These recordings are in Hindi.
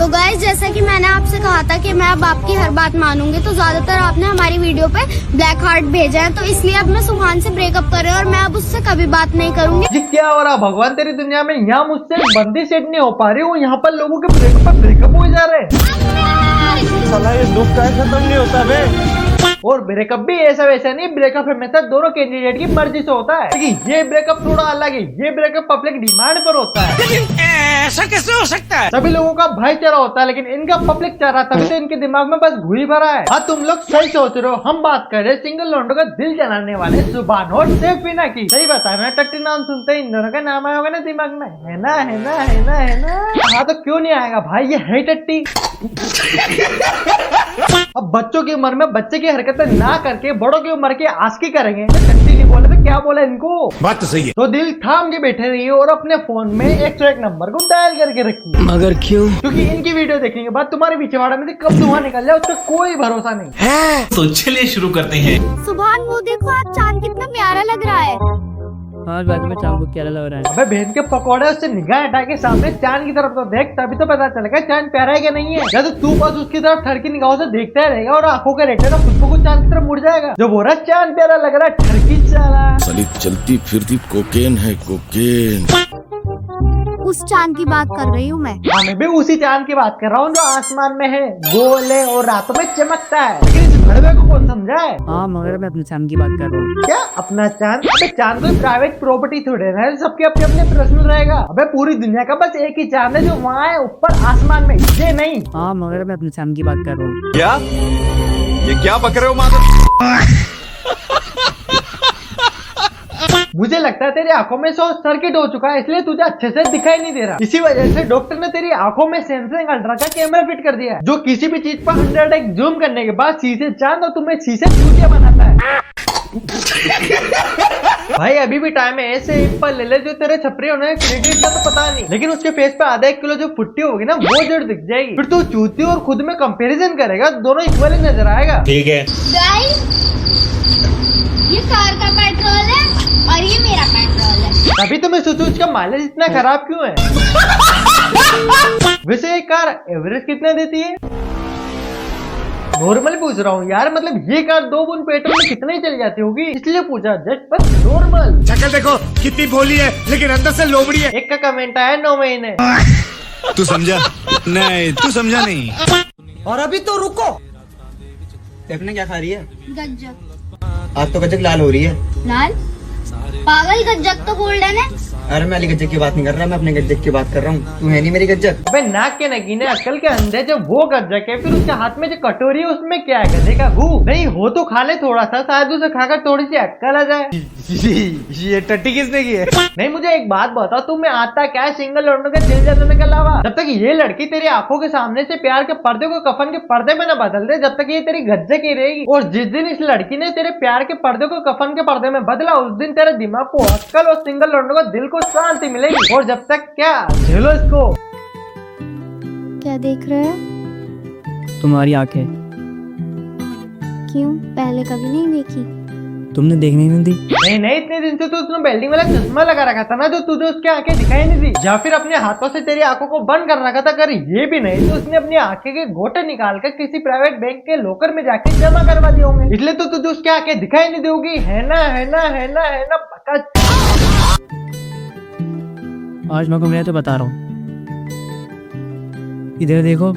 तो गाइस, जैसा कि मैंने आपसे कहा था कि मैं अब आपकी हर बात मानूंगी, तो ज्यादातर आपने हमारी वीडियो पे ब्लैक हार्ट भेजा है, तो इसलिए अब मैं सुभान से ब्रेकअप कर रही हूँ और मैं अब उससे कभी बात नहीं करूंगी। जी क्या हो रहा भगवान तेरी दुनिया में, यहाँ मुझसे बंदी सेट नहीं हो पा रही हूँ, यहाँ पर लोगों के ब्रेकअप हो जा रहे हैं। साला ये दुख का खत्म नहीं होता बे। और ब्रेकअप भी ऐसा वैसा नहीं, ब्रेकअप हमेशा दोनों कैंडिडेट की मर्जी से होता है। लेकिन ये ब्रेकअप थोड़ा अलग है, ये ब्रेकअप पब्लिक डिमांड पर होता है। ऐसा कैसे हो सकता है? सभी लोगों का भाईचारा होता है, लेकिन इनका पब्लिक चारा, तभी तो इनके दिमाग में बस घुई भरा है। हाँ तुम लोग सही सोच रहे हो, हम बात कर रहे हैं सिंगल लौंडों का दिल जलाने वाले सुभान और सेफीना की। सही बता रहा, टट्टी नाम सुनते ही इन दोनों का नाम आया होगा ना दिमाग में, है ना है ना है ना है ना। हाँ तो क्यों नहीं आएगा भाई, ये है टट्टी। अब बच्चों की उम्र में बच्चे की हरकतें ना करके बड़ों की उम्र की आस्की करेंगे, तो टट्टी नहीं बोले तो क्या बोला इनको। बात तो सही है। तो दिल थाम के बैठे रहिए और अपने फोन में 101 नंबर को डायल करके रखिए। मगर क्यों? क्योंकि इनकी वीडियो देखने के बाद तुम्हारे पिछवाड़ा में से कब धुआं निकल जाए उसका कोई भरोसा नहीं है। तो चलिए शुरू करते हैं। सुभान, वो देखो आज चांद कितना प्यारा लग रहा है। हाँ बाद में चांद को क्या लग रहा है। अबे भेद के पकौड़े, उससे निगाह हटा के सामने चांद की तरफ तो देख, तभी तो पता चलेगा चांद प्यारा है कि नहीं है। या तो तू बस उसकी तरफ ठरकी निगाहों से देखता रहेगा और आंखों का रेटे ना खुद को चांद की तरफ मुड़ जाएगा। जो बोल रहा चांद प्यारा लग रहा है, ठरकी चाला साली चलती फिरती कोकेन है, कोकेन। उस चांद की बात कर रही हूँ मैं। हाँ मैं भी उसी चांद की बात कर रहा हूँ जो आसमान में है, गोल है और रातों में चमकता है। लेकिन इस भड़वे को कौन समझाए। हाँ मगर मैं अपने चांद की बात कर रहा हूँ। क्या अपना चांद? अबे चांद कोई प्राइवेट प्रॉपर्टी थोड़े है, सबके अपने अपने पर्सनल रहेगा। अबे पूरी दुनिया का बस एक ही चांद है जो वहाँ है ऊपर आसमान में, ये नहीं। हाँ मगर मैं अपने चांद की बात कर रहा हूँ। क्या? ये क्या बक रहे हो माधव? मुझे लगता है तेरी आंखों में शॉर्ट सर्किट हो चुका है, इसलिए तुझे अच्छे से दिखाई नहीं दे रहा। इसी वजह से डॉक्टर ने तेरी आंखों में सैमसंग अल्ट्रा का कैमरा फिट कर दिया है, जो किसी भी चीज पर 100x जूम करने के बाद शीशे चांद और तुम्हें शीशे चूतिया बनाता है। भाई अभी भी टाइम है, ऐसे एक पल ले ले जो तेरे छपरी होने क्रेडिट का तो पता नहीं, लेकिन उसके फेस पे आधा 1 किलो जो फुट्टी होगी ना वो जड़ दिख जाएगी। फिर तू चूती और खुद में कंपैरिजन करेगा, दोनों इक्वल ही नजर आएगा। ठीक है। गाइस, ये कार का पेट्रोल है और ये मेरा पेट्रोल है। तभी तो मैं सोचूं इसका माइलेज इतना खराब क्यों है। वैसे ये कार एवरेज कितना देती है? नॉर्मल पूछ रहा हूँ यार, मतलब ये कार 2 बूंद पेट्रोल में कितने ही चल जाती होगी, इसलिए पूछा, जस्ट बस नॉर्मल। शक्ल देखो कितनी भोली है, लेकिन अंदर से लोमड़ी है। एक का कमेंट आया 9 महीने। तू समझा? नहीं तू समझा नहीं। और अभी तो रुको, देखने क्या खा रही है? गज्जक। आज तो गज्जक लाल हो रही है। लाल? पागल, गज्जक तो गोल्डन है। अरे मैं वाली गज्जक की बात नहीं कर रहा, मैं अपने गज्जक की बात कर रहा हूँ। तू है नहीं मेरी गज्जक। अबे नाक के नगीने अक्ल के अंधे, जो वो गज्जक है, फिर उसके हाथ में जो कटोरी है उसमें क्या है, गधे का गू? नहीं हो तो खा ले थोड़ा सा, शायद उसे खाकर थोड़ी सी अक्ल आ जाए। ये टट्टी किसने की है? नहीं मुझे एक बात बताओ, तुम्हें आता क्या है सिंगल लड़नों के दिल जलाने के अलावा? जब तक ये लड़की तेरी आंखों के सामने से प्यार के पर्दे को कफन के पर्दे में न बदल दे, जब तक ये तेरी गज्जक ही रहेगी। और जिस दिन इस लड़की ने तेरे प्यार के पर्दे को कफन के पर्दे में बदला, उस दिन तेरे दिमाग को अक्ल और सिंगल लड़नों को दिल को शांति मिलेगी। और जब तक क्या झेलो इसको। क्या देख रहे हैं? तुम्हारी आंखें क्यों, पहले कभी नहीं देखी? तुमने देखने नहीं दी। नहीं इतने दिन से तो उसने बेल्डिंग वाला चश्मा लगा रखा था ना, जो तुझे उसकी आंखें दिखाई नहीं दी, या फिर अपने हाथों से तेरी आंखों को बंद कर रखा था। अगर ये भी नहीं तो उसने अपनी आंखें के गोटे निकाल कर किसी प्राइवेट बैंक के लॉकर में जाके जमा करवा दिए होंगे, इसलिए तो तुझे उसकी आंखें दिखाई नहीं दोगी। है ना है ना है ना है ना पक्का। आज मैं को मिला तो बता रहा हूँ, इधर देखो।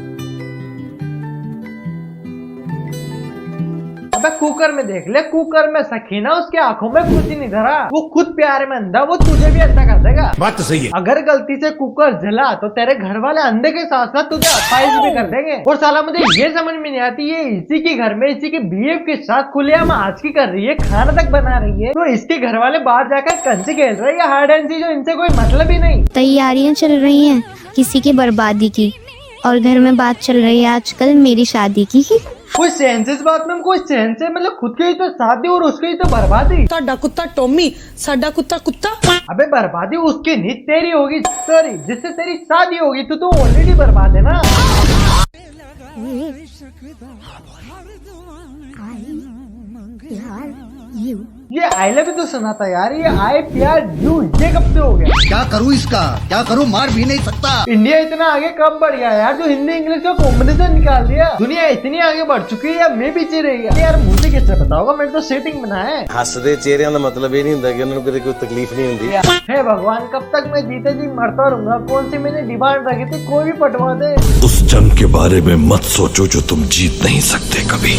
अबे कुकर में देख ले, कुकर में सकीना, उसकी आंखों में कुछ नहीं धरा, वो खुद प्यार में अंधा, वो तुझे भी अंधा कर देगा। बात तो सही है। अगर गलती से कुकर जला तो तेरे घर वाले अंधे के साथ साथ तुझे अपाइज भी कर देंगे। और साला मुझे ये समझ में नहीं आती, ये इसी के घर में इसी के बीएफ के साथ खुलेआम आज की कर रही है, खाना तक बना रही है, तो इसके घर वाले बाहर जाकर कंचे खेल रहे हैं या हार्ड एंड सी, जो इनसे कोई मतलब ही नहीं। तैयारियां चल रही हैं किसी की बर्बादी की, और घर में बात चल रही है आजकल मेरी शादी की। कोई सेंस इस बात में, कोई सेंस है? मतलब खुद की ही तो शादी और उसकी ही तो बर्बादी। साडा कुत्ता टॉमी, साडा कुत्ता कुत्ता। अबे बर्बादी उसकी नहीं तेरी होगी, सॉरी, जिससे तेरी शादी होगी तो ऑलरेडी बर्बाद है ना। you. ये आई लव यू तो सुना था यार, ये आई प्यार यू ये कब से हो गया? क्या करूँ इसका, क्या करूँ, मार भी नहीं सकता। इंडिया इतना आगे कब बढ़ गया यार, जो हिंदी इंग्लिश का कॉम्बिनेशन निकाल दिया। दुनिया इतनी आगे बढ़ चुकी है या मैं पीछे रह गया? यार मुझे कैसे बताओगा, मैंने तो सेटिंग बनाया है। हसदे चेहरिਆਂ ਦਾ मतलब ये नहीं ਹੁੰਦਾ कि उन्होंने कभी कोई तकलीफ नहीं होती। हे भगवान, कब तक मैं जीते जी मरता रहूंगा? कौन सी मैंने डिमांड रखी थी, कोई भी पटवा दे। उस जंग के बारे में मत सोचो जो तुम जीत नहीं सकते कभी।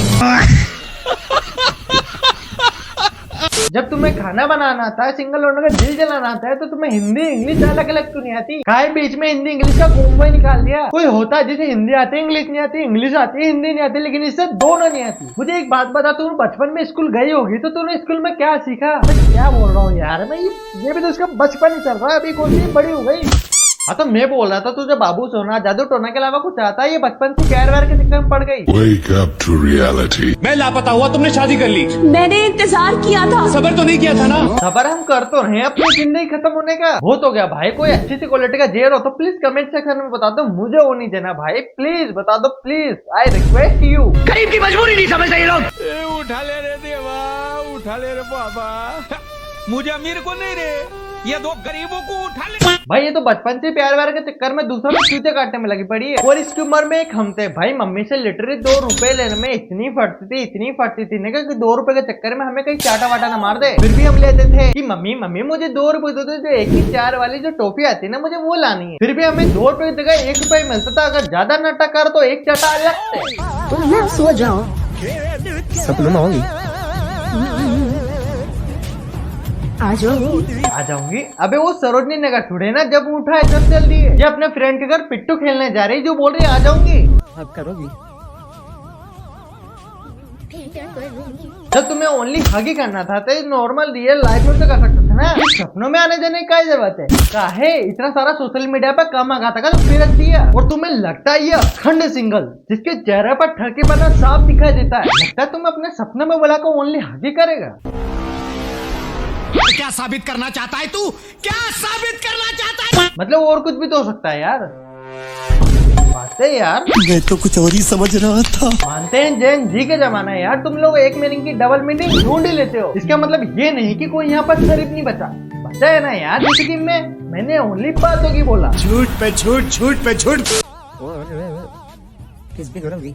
जब तुम्हें खाना बनाना आता है, सिंगल लोगों का दिल जलाना आता है, तो तुम्हें हिंदी इंग्लिश अलग अलग क्यों नहीं आती? काहे बीच में हिंदी इंग्लिश का कॉम्बो ही निकाल दिया? कोई होता है जिसे हिंदी आती है, इंग्लिश नहीं आती, इंग्लिश आती है, हिंदी नहीं आती, लेकिन इससे दोनों नहीं आती। मुझे एक बात बता, तुम बचपन में स्कूल गई होगी, तो तूने स्कूल में क्या सीखा? मैं क्या बोल रहा हूँ यार, मैं ये भी तो उसका बचपन ही चल रहा है, अभी कौन सी बड़ी हो गई। हाँ तो मैं बोल रहा था, तुझे बाबू सोना जादू टोना के अलावा कुछ आता है? ये बचपन से प्यार व्यार के चक्कर में पड़ गई। Wake up to reality. मैं लापता हुआ, तुमने शादी कर ली। मैंने इंतजार किया था। सबर तो नहीं किया था ना। खबर हम कर तो रहे हैं अपनी जिंदगी खत्म होने का। हो तो गया भाई, कोई अच्छी सी क्वालिटी का जेर हो तो प्लीज कमेंट सेक्शन में बता दो, मुझे वो नहीं देना भाई, प्लीज बता दो प्लीज, आई रिक्वेस्ट यू। गरीब की मजबूरी नहीं समझते ये लोग। उठा ले रे देवा, उठा ले रे बाबा, मुझे अमीर को नहीं रे, ये दो गरीबों को उठा ले। भाई ये तो बचपन से प्यार व्यार के चक्कर में दूसरों में चूते काटने में लगी पड़ी है। और इसकी उम्र में एक हम थे भाई, मम्मी से लिटरली 2 रुपए लेने में इतनी फटती थी ना कि 2 रुपए के चक्कर में हमें कहीं चाटा वाटा ना मार दे। फिर भी हम लेते थे कि मम्मी मुझे 2 रुपए दो, जो 1 की 4 वाली जो टॉफी आती है ना, मुझे वो लानी है। फिर भी हमें 2 रुपए की जगह 1 रुपए मिलता था। अगर ज्यादा नाटक कर तो 1 चाटा अलग से। तुम ना सो जाओ। सपनों में होगी। आ जाओ। आ जाऊंगी। अबे वो सरोजनी नगर थोड़े ना, जब उठा है जब जल्दी है। ये अपने फ्रेंड के घर पिट्टू खेलने जा रही, जो बोल रही है आ जाऊंगी। अब करोगी? जब तुम्हें ओनली हग ही करना था तो नॉर्मल रियल लाइफ में तो कर सकते थे ना। सपनों में आने जाने की क्या जरूरत है? काहे इतना सारा सोशल मीडिया पर कम आगा था तो फिर दिया। और तुम्हें लगता है ये अखंड सिंगल जिसके चेहरे पर ठरके बना साफ दिखाई देता है, लगता है तुम अपने सपनों में बोला को ओनली हग ही करेगा? क्या साबित करना चाहता है तू? क्या साबित करना चाहता है? मतलब और कुछ भी तो हो सकता है यार। बात है यार, मैं तो कुछ और ही समझ रहा था। मानते हैं जैन जी के जमाना है यार, तुम लोग एक मीनिंग की डबल मीनिंग ढूंढ ही लेते हो। इसका मतलब ये नहीं कि कोई यहाँ पर शरीफ नहीं बचा है ना यार। जिस टीम में मैंने ओनली बातों की बोला। झूठ पे झूठ, झूठ पे झूठ। किस भी करोगी?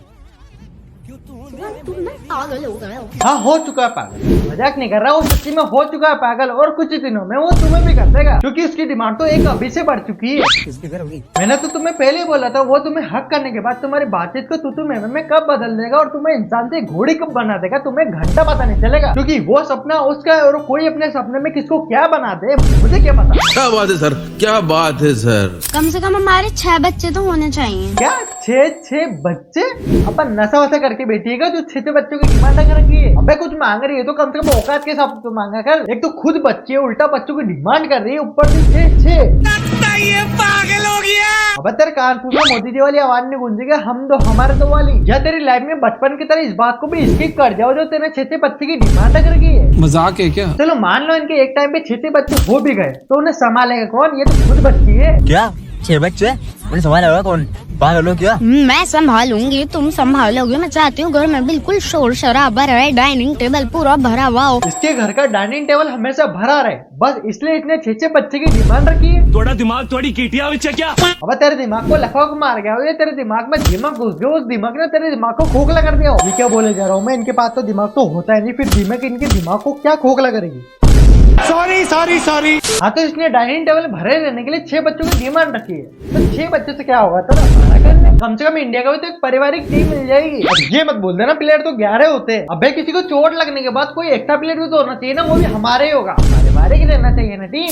तुम ना पागल हो गए हो। हाँ हो चुका है पागल, मजाक नहीं कर रहा, वो सच्ची में हो चुका है पागल। और कुछ ही दिनों में वो तुम्हें भी कर देगा, क्योंकि उसकी डिमांड तो एक अभी से बढ़ चुकी है। किस भी करोगी? मैंने तो तुम्हें पहले ही बोला था, वो तुम्हें हक करने के बाद तुम्हारी बातचीत को तू में कब बदल देगा और तुम्हें इंसान से घोड़ी कब बना देगा, तुम्हें घंटा पता नहीं चलेगा। क्योंकि वो सपना उसका है और कोई अपने सपने में किसको क्या बना दे मुझे क्या पता। क्या बात है सर, क्या बात है सर। कम से कम हमारे 6 बच्चे तो होने चाहिए। क्या 6 बच्चे? अपन नशा वसा करके बैठिएगा जो 6 बच्चों की डिमांड कर रखी है। अबे कुछ मांग रही है तो कम से कम औकात के हिसाब से तो मांगा कर। एक तो खुद बच्चे उल्टा बच्चों की डिमांड कर रही है, ऊपर से 6। ये पागल हो गया। अब तेरे कानपुर में मोदी जी वाली आवाज नहीं गूंजेगा, हम दो हमारे दो वाली। या तेरी लाइफ में बचपन की तरह इस बात को भी स्किप कर जाओ जो तेरे 6 बच्चे की डिमांड कर रखी है। मजाक है क्या? चलो मान लो इनके एक टाइम पे 6 बच्चे हो भी गए तो उन्हें संभालेगा कौन? ये तो खुद बच्ची है। क्या 6 बच्चे? उन्हें संभालेगा कौन? पागल हो क्या? मैं संभालूंगी, तुम संभालोगे। मैं चाहती हूँ घर में बिल्कुल शोर शराबा रहे, डाइनिंग टेबल पूरा भरा हुआ हो। इसके घर का डाइनिंग टेबल हमेशा भरा रहे, बस इसलिए इतने 6 बच्चे की डिमांड रखी है। थोड़ा दिमाग थोड़ी कीटिया विच है क्या? अब तेरे दिमाग को लखवा मार गया हो, ये तेरे दिमाग में दिमाग घुस गया, उस दिमाग ने तेरे दिमाग को खोखला कर दिया हो। ये क्या बोले जा रहा हूँ मैं, इनके पास तो दिमाग तो होता है नहीं, फिर दिमाग इनके दिमाग को क्या खोखला करेगी। सॉरी। हाँ तो इसने डाइनिंग टेबल भरे रहने के लिए 6 बच्चों की डिमांड रखी है, तो 6 बच्चों से क्या होगा? तो कम से कम इंडिया का भी तो एक पारिवारिक टीम मिल जाएगी। अब ये मत बोल देना प्लेयर तो 11 होते हैं। अबे किसी को चोट लगने के बाद कोई एक्स्ट्रा प्लेयर भी तो होना चाहिए ना, वो भी हमारे ही होगा, पारिवारिक रहना चाहिए ना टीम।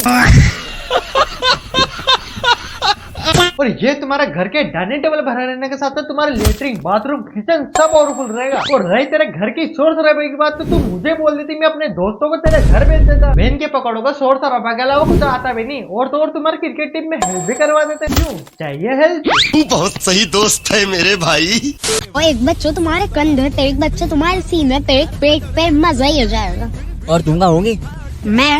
और ये तुम्हारा घर के डाइनिंग टेबल भरा रहने के साथ तुम्हारे लेटरिन बाथरूम किचन सब पावरफुल रहेगा। और रही तेरे घर की शोर शराबे की बात तो तू मुझे बोल देती, मैं अपने दोस्तों को तेरे घर भेज देता। बहन के पकड़ों का शोर शराबा के अलावा कुछ आता भी नहीं। और तो और तुम्हारी क्रिकेट टीम में हेल्प भी करवा देते। क्यों चाहिए हेल्प? तू बहुत सही दोस्त है मेरे भाई। और एक बच्चा तुम्हारे कंधे पे, एक बच्चा तुम्हारे सीने पे, एक पेट पे, मजा ही हो जाएगा। और तुम होगी? मैं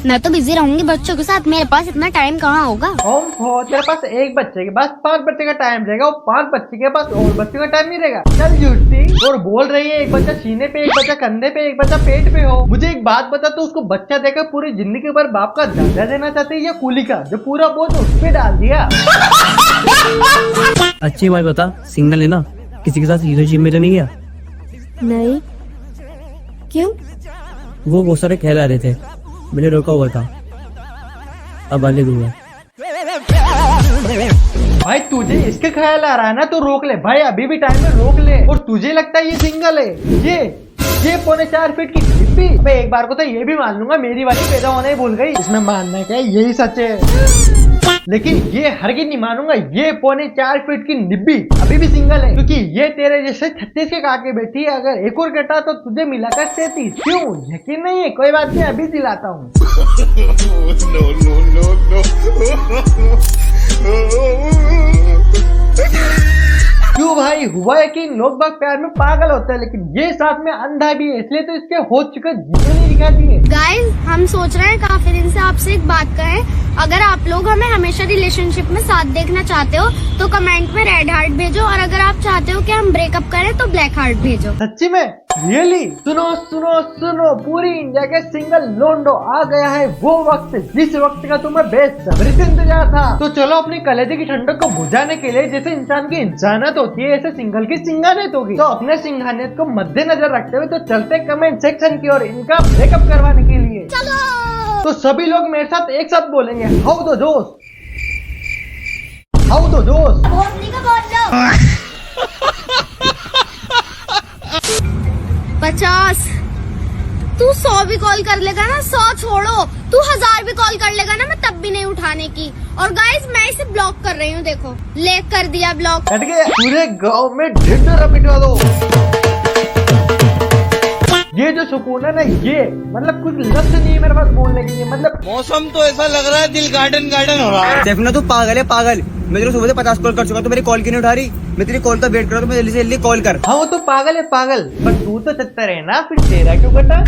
मैं तो बिजी रहूंगी बच्चों के साथ, मेरे पास इतना टाइम कहाँ होगा। ओहो, तेरे पास एक बच्चे के पास 5 बच्चे का टाइम रहेगा, और 5 बच्चे के पास और बच्चे का टाइम नहीं रहेगा। चल झूठी। और बोल रही है एक बच्चा सीने पे, एक बच्चा कंधे पे, एक बच्चा पेट पे हो। मुझे एक बात बता, तो उसको बच्चा देकर पूरी जिंदगी भर बाप का दर्जा देना चाहते है या कूली का, जो पूरा बोझ उस पे डाल दिया। अच्छी बात बता, सिंगल है ना, किसी के साथ रिलेशनशिप में तो नहीं गया? नहीं। क्यों? वो बहुत सारे ख्याल आ रहे थे, मैंने रोका हुआ था, अब आने दूंगा। भाई तुझे इसके ख्याल आ रहा है ना, तो रोक ले भाई, अभी भी टाइम है, रोक ले। और तुझे लगता है ये सिंगल है? ये 4.25 फीट की डिब्बी। मैं एक बार को तो ये भी मान लूंगा मेरी वाली पैदा होना ही भूल गई, इसमें मानना क्या, यही सच है। लेकिन ये हरगिज नहीं मानूंगा, ये 4.25 फीट की निब्बी अभी भी सिंगल है, क्योंकि ये तेरे जैसे 36 के काके बैठी है। अगर एक और कटा तो तुझे मिलाकर 33। क्यों, यकीन नहीं है? कोई बात नहीं, अभी दिलाता हूँ। क्यों भाई, हुआ यकीन? लोग बाग प्यार में पागल होते हैं, लेकिन ये साथ में अंधा भी है, इसलिए तो इसके हो चुके जीवन नहीं दिखा दिए। गाइस, हम सोच रहे हैं काफी दिन से आपसे एक बात कहें। अगर आप लोग हमें हमेशा रिलेशनशिप में साथ देखना चाहते हो तो कमेंट में रेड हार्ट भेजो, और अगर आप चाहते हो कि हम ब्रेकअप करें तो ब्लैक हार्ट भेजो। सच्ची में? रियली? सुनो सुनो सुनो, पूरी इंडिया के सिंगल लोंडो, आ गया है वो वक्त जिस वक्त का तुम्हें बेसब्री से इंतजार था। तो चलो अपनी कलेजे की ठंडक को बुझाने के लिए, जैसे इंसान की इंसानियत होती है ऐसे सिंगल की सिंगानियत होगी। तो अपने सिंगानियत को मद्देनजर रखते हुए तो चलते कमेंट सेक्शन की ओर इनका ब्रेकअप करवाने के लिए। चलो तो सभी लोग मेरे साथ एक साथ बोलेंगे, हाउ दो जोश, हाउ दो जोश। बोलने का बोल लो। 50। तू 100 भी कॉल कर लेगा ना, 100 छोड़ो, तू 1000 भी कॉल कर लेगा ना, मैं तब भी नहीं उठाने की। और गाइस, मैं इसे ब्लॉक कर रही हूँ, देखो ले कर दिया ब्लॉक। हट गया, पूरे गांव में ढिंढोरा पिटवा दो। ये जो सुकून है ना, ये मतलब कुछ लफ्ज नहीं है मेरे पास बोलने के लिए। मतलब मौसम तो ऐसा लग रहा है दिल गार्डन गार्डन हो रहा है। देखना, तू पागल है पागल। मैं तेरे सुबह से 50 कॉल कर चुका, तो मेरी कॉल क्यों नहीं उठा रही? मैं तेरी कॉल का वेट कर रहा हूँ, तो जल्दी से जल्दी कॉल कर। हाँ, वो तो पागल है पागल, पर तू तो चत्तर है ना, फिर तेरा क्यों कटा?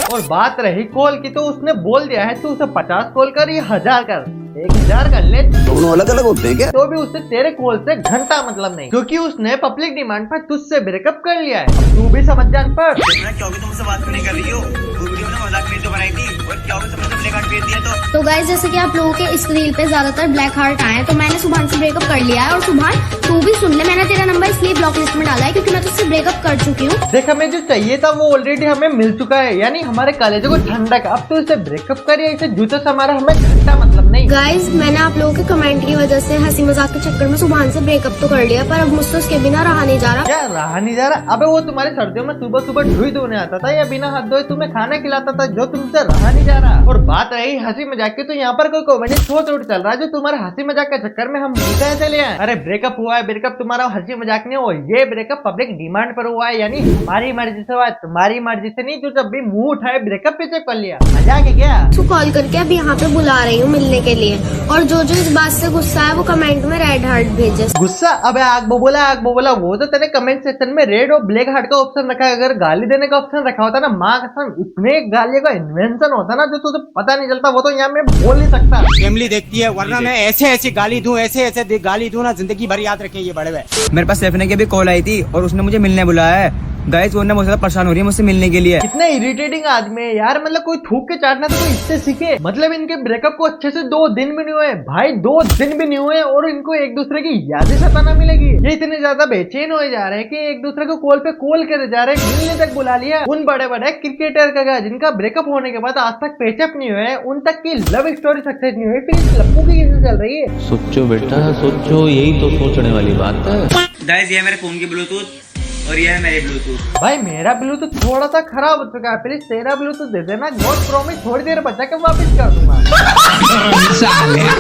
और बात रही कॉल की, तो उसने बोल दिया है तू उसे 50 कॉल कर या 1000 कर, 1000 कर ले, दोनों अलग अलग होते हैं क्या? तो भी उससे तेरे कॉल से घंटा मतलब नहीं, क्योंकि उसने पब्लिक डिमांड पर तुझसे ब्रेकअप कर लिया है। अब तू भी समझ जान पर। क्योंकि तुमसे बात नहीं कर रही हो, वीडियो में मजाक नहीं तो बनाई थी, और क्या तुमने ब्लैक हार्ट भेज दिया तो गाइस, जैसे कि आप लोगों के इस रील पे ज्यादातर ब्लैक हार्ट आए हैं, तो मैंने सुभान से ब्रेकअप कर लिया है। और सुभान, तू भी सुन ले, मैंने तेरा नंबर इसलिए ब्लॉक लिस्ट में डाला है क्योंकि मैं तुझसे ब्रेकअप कर चुकी हूँ। देख, हमें जो चाहिए था वो ऑलरेडी हमें मिल चुका है, यानी हमारे कॉलेजों को ठंडक। अब तो इसे ब्रेकअप करिए, इसे जूते से हमारा हमें घंटा मतलब नहीं। गाइस, मैंने आप लोगों के कमेंट की वजह से हंसी मजाक के चक्कर में सुभान से ब्रेकअप तो कर लिया, पर अब मुझसे उसके बिना रहा नहीं जा रहा। क्या रहा नहीं जा रहा? अबे वो तुम्हारे सर्दियों में सुबह सुबह ढुई धोने आता था, या बिना हाथ धोए तुम्हें खाना खिलाता था, जो तुमसे रहा नहीं जा रहा। और बात रही हंसी मजाक की, तो यहाँ पर कोई कॉमेडी शो चल रहा है, जो तुम्हारे हंसी मजाक के चक्कर में हम भूलते चले आए। अरे ब्रेकअप हुआ है, ब्रेकअप तुम्हारा हंसी मजाक नहीं हुआ, ये ब्रेकअप पब्लिक डिमांड पर हुआ है, यानी हमारी मर्जी से हुआ है, तुम्हारी मर्जी से नहीं। जो जब भी मुंह उठाए ब्रेकअप पे चेक कर लिया, मजाक है क्या? तू कॉल करके अब यहाँ पे बुला रही हूँ मिलने के लिए, और जो जो इस बात से गुस्सा है वो कमेंट में रेड हार्ट भेजे। गुस्सा? अबे आग बोला, वो तो तेरे कमेंट सेक्शन में रेड और ब्लैक हार्ट का ऑप्शन रखा है। अगर गाली देने का ऑप्शन रखा होता ना, माँ कसम इतने गालियों का इन्वेंशन होता ना, जो तुझे पता नहीं चलता, वो तो यहाँ में बोल नहीं सकता। फैमिली देखती है, वरना मैं ऐसे ऐसे गाली दूं, ऐसे ऐसे गाली दूं ना, जिंदगी भर याद रखें ये बड़े हुए। मेरे पास सैफना की भी कॉल आई थी, और उसने मुझे मिलने बुलाया है। गाइस, वो ना बहुत ज्यादा परेशान हो रही है मुझसे मिलने के लिए। कितना इरिटेटिंग आदमी है यार, मतलब कोई थूक के चाटना तो कोई इससे सीखे। मतलब इनके ब्रेकअप को अच्छे से 2 दिन भी नहीं हुए भाई, 2 दिन भी नहीं हुए, और इनको एक दूसरे की यादें सताना मिलेगी। ये इतने ज्यादा बेचैन हो जा रहे हैं कि एक दूसरे को कॉल पे कॉल करे जा रहे हैं, मिलने तक बुला लिया। उन बड़े बड़े क्रिकेटर का जिनका ब्रेकअप होने के बाद आज तक पेचअप नहीं हुए, उन तक की लव स्टोरी सक्सेस नहीं हुई, फिर इस लप्पू की कैसे चल रही है? सोचो बेटा सोचो, यही तो सोचने वाली बात है। गाइस, ये मेरे फोन की ब्लूटूथ, और ये है मेरे ब्लूटूथ। भाई मेरा ब्लूटूथ थोड़ा सा खराब हो चुका है, प्लीज तेरा ब्लूटूथ दे देना, गॉड प्रॉमिस थोड़ी देर बचा के वापस कर दूंगा।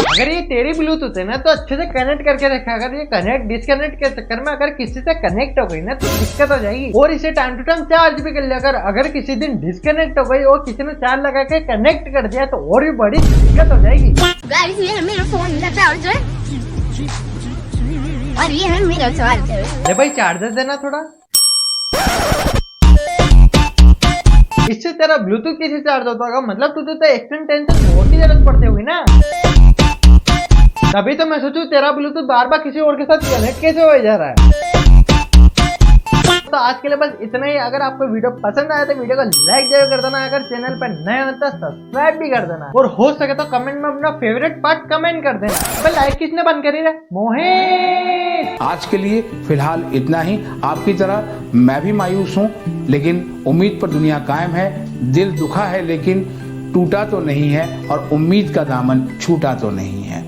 अगर ये तेरी ब्लूटूथ है ना, तो अच्छे से कनेक्ट करके रखा। अगर ये कनेक्ट डिस्कनेक्ट के चक्कर में अगर किसी से कनेक्ट हो गई ना, तो दिक्कत हो जाएगी। और इसे टाइम टू टाइम चार्ज भी कर लिया। अगर किसी दिन डिस्कनेक्ट हो गई और किसी ने चार्ज लगा के कनेक्ट कर दिया, तो और भी बड़ी दिक्कत हो जाएगी। गाइस, ये है मेरा फोन का चार्जर, और ये है मेरा चार्जर। ले भाई चार्जर देना थोड़ा। इससे तेरा ब्लूटूथ कैसे चार्ज होता होगा? मतलब तुझे तो एक्सटेंशन बहुत ही जरूरत पड़ती होगी ना। तभी तो मैं सोचूं तेरा ब्लूटूथ बार बार किसी और के साथ कनेक्ट कैसे हो जा रहा है। तो आज के लिए बस इतना ही। अगर आपको वीडियो पसंद आया तो वीडियो को लाइक जरूर कर देना। अगर चैनल पर नए हो तो सब्सक्राइब भी कर देना, और हो सके तो कमेंट में अपना फेवरेट पार्ट कमेंट कर देना। पर लाइक किसने बंद करी रे? मोहित। आज के लिए फिलहाल इतना ही। आपकी तरह मैं भी मायूस हूँ, लेकिन उम्मीद पर दुनिया कायम है। दिल दुखा है लेकिन टूटा तो नहीं है, और उम्मीद का दामन छूटा तो नहीं है।